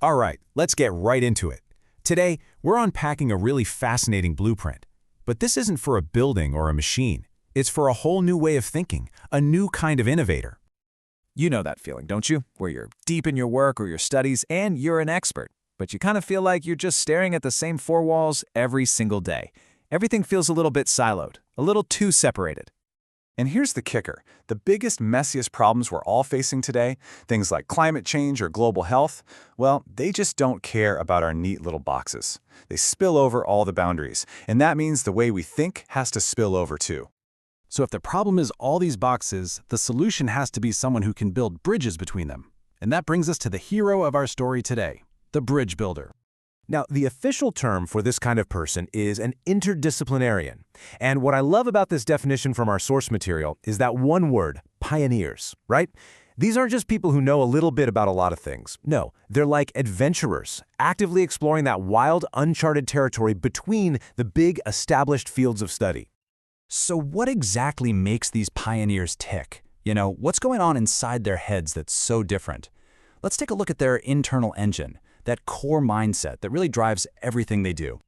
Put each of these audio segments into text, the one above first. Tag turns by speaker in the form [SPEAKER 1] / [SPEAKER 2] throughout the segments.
[SPEAKER 1] All right, let's get right into it. Today, we're unpacking a really fascinating blueprint. But this isn't for a building or a machine. It's for a whole new way of thinking, a new kind of innovator.
[SPEAKER 2] You know that feeling, don't you? Where you're deep in your work or your studies and you're an expert, but you kind of feel like you're just staring at the same four walls every single day. Everything feels a little bit siloed, a little too separated.
[SPEAKER 3] And here's the kicker. The biggest, messiest problems we're all facing today, things like climate change or global health, well, they just don't care about our neat little boxes. They spill over all the boundaries, and that means the way we think has to spill over too.
[SPEAKER 4] So if the problem is all these boxes, the solution has to be someone who can build bridges between them. And that brings us to the hero of our story today, the bridge builder.
[SPEAKER 1] Now, the official term for this kind of person is an interdisciplinarian. And what I love about this definition from our source material is that one word, pioneers, right? These aren't just people who know a little bit about a lot of things. No, they're like adventurers, actively exploring that wild, uncharted territory between the big, established fields of study.
[SPEAKER 4] So what exactly makes these pioneers tick? What's going on inside their heads that's so different? Let's take a look at their internal engine, that core mindset that really drives everything they do.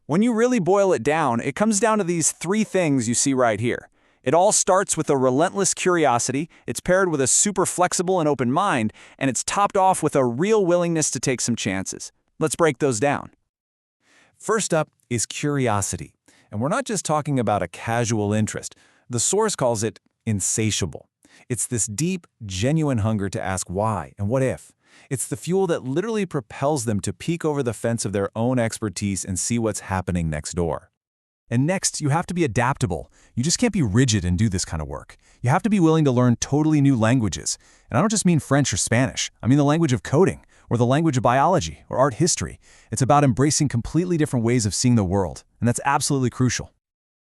[SPEAKER 2] When you really boil it down, it comes down to these three things you see right here. It all starts with a relentless curiosity, it's paired with a super flexible and open mind, and it's topped off with a real willingness to take some chances. Let's break those down.
[SPEAKER 3] First up is curiosity. And we're not just talking about a casual interest. The source calls it insatiable. It's this deep, genuine hunger to ask why and what if. It's the fuel that literally propels them to peek over the fence of their own expertise and see what's happening next door.
[SPEAKER 1] And next, you have to be adaptable. You just can't be rigid and do this kind of work. You have to be willing to learn totally new languages. And I don't just mean French or Spanish. I mean the language of coding, or the language of biology, or art history. It's about embracing completely different ways of seeing the world, and that's absolutely crucial.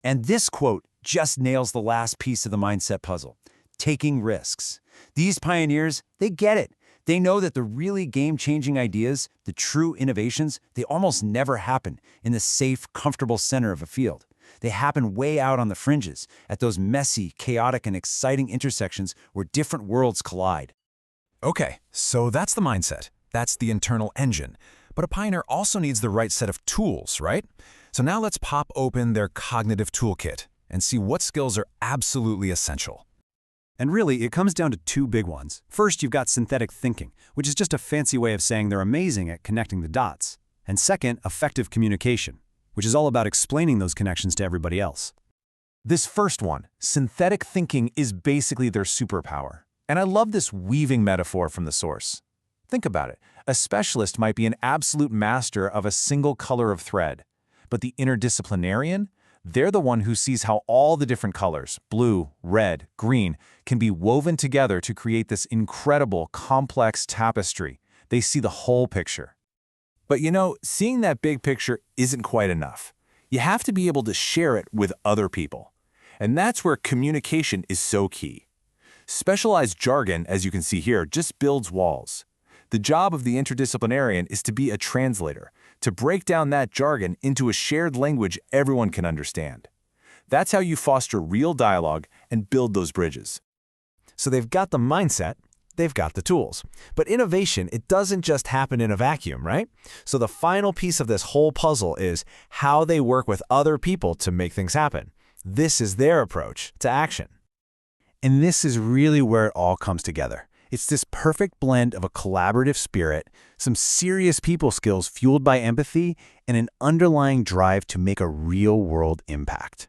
[SPEAKER 5] And this quote just nails the last piece of the mindset puzzle, taking risks. These pioneers, they get it. They know that the really game-changing ideas, the true innovations, they almost never happen in the safe, comfortable center of a field. They happen way out on the fringes, at those messy, chaotic, and exciting intersections where different worlds collide.
[SPEAKER 1] Okay, so that's the mindset. That's the internal engine. But a pioneer also needs the right set of tools, right? So now let's pop open their cognitive toolkit and see what skills are absolutely essential.
[SPEAKER 5] And really, it comes down to two big ones. First, you've got synthetic thinking, which is just a fancy way of saying they're amazing at connecting the dots. And second, effective communication, which is all about explaining those connections to everybody else.
[SPEAKER 3] This first one, synthetic thinking, is basically their superpower. And I love this weaving metaphor from the source. Think about it. A specialist might be an absolute master of a single color of thread, but the interdisciplinarian, they're the one who sees how all the different colors, blue, red, green, can be woven together to create this incredible, complex tapestry. They see the whole picture. But seeing that big picture isn't quite enough. You have to be able to share it with other people. And that's where communication is so key. Specialized jargon, as you can see here, just builds walls. The job of the interdisciplinarian is to be a translator, to break down that jargon into a shared language everyone can understand. That's how you foster real dialogue and build those bridges.
[SPEAKER 1] So they've got the mindset, they've got the tools. But innovation, it doesn't just happen in a vacuum, right? So the final piece of this whole puzzle is how they work with other people to make things happen. This is their approach to action. And this is really where it all comes together. It's this perfect blend of a collaborative spirit, some serious people skills fueled by empathy, and an underlying drive to make a real-world impact.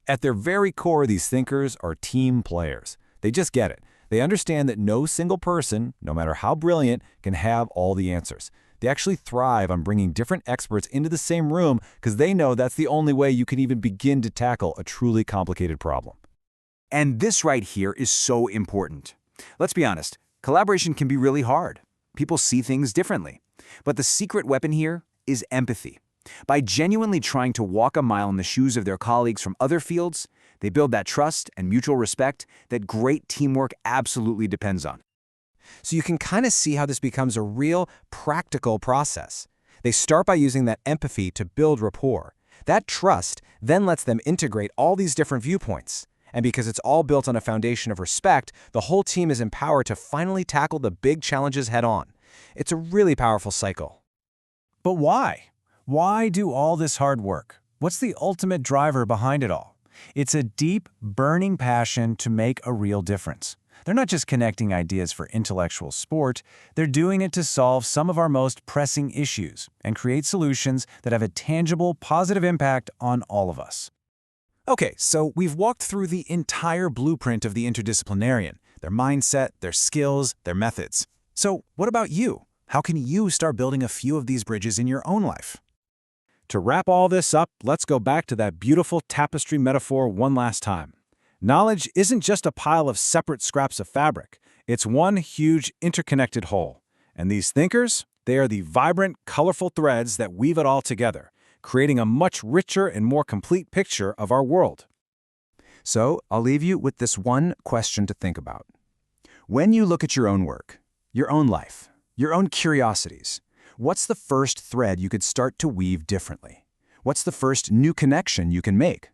[SPEAKER 3] At their very core, these thinkers are team players. They just get it. They understand that no single person, no matter how brilliant, can have all the answers. They actually thrive on bringing different experts into the same room because they know that's the only way you can even begin to tackle a truly complicated problem.
[SPEAKER 5] And this right here is so important. Let's be honest, collaboration can be really hard. People see things differently. But the secret weapon here is empathy. By genuinely trying to walk a mile in the shoes of their colleagues from other fields, they build that trust and mutual respect that great teamwork absolutely depends on.
[SPEAKER 6] So you can kind of see how this becomes a real practical process. They start by using that empathy to build rapport. That trust then lets them integrate all these different viewpoints. And because it's all built on a foundation of respect, the whole team is empowered to finally tackle the big challenges head on. It's a really powerful cycle.
[SPEAKER 3] But why? Why do all this hard work? What's the ultimate driver behind it all? It's a deep, burning passion to make a real difference. They're not just connecting ideas for intellectual sport, they're doing it to solve some of our most pressing issues and create solutions that have a tangible, positive impact on all of us.
[SPEAKER 1] Okay, so we've walked through the entire blueprint of the interdisciplinarian, their mindset, their skills, their methods. So what about you? How can you start building a few of these bridges in your own life?
[SPEAKER 3] To wrap all this up, let's go back to that beautiful tapestry metaphor one last time. Knowledge isn't just a pile of separate scraps of fabric. It's one huge interconnected whole. And these thinkers, they are the vibrant, colorful threads that weave it all together, creating a much richer and more complete picture of our world.
[SPEAKER 6] So I'll leave you with this one question to think about. When you look at your own work, your own life, your own curiosities, what's the first thread you could start to weave differently? What's the first new connection you can make?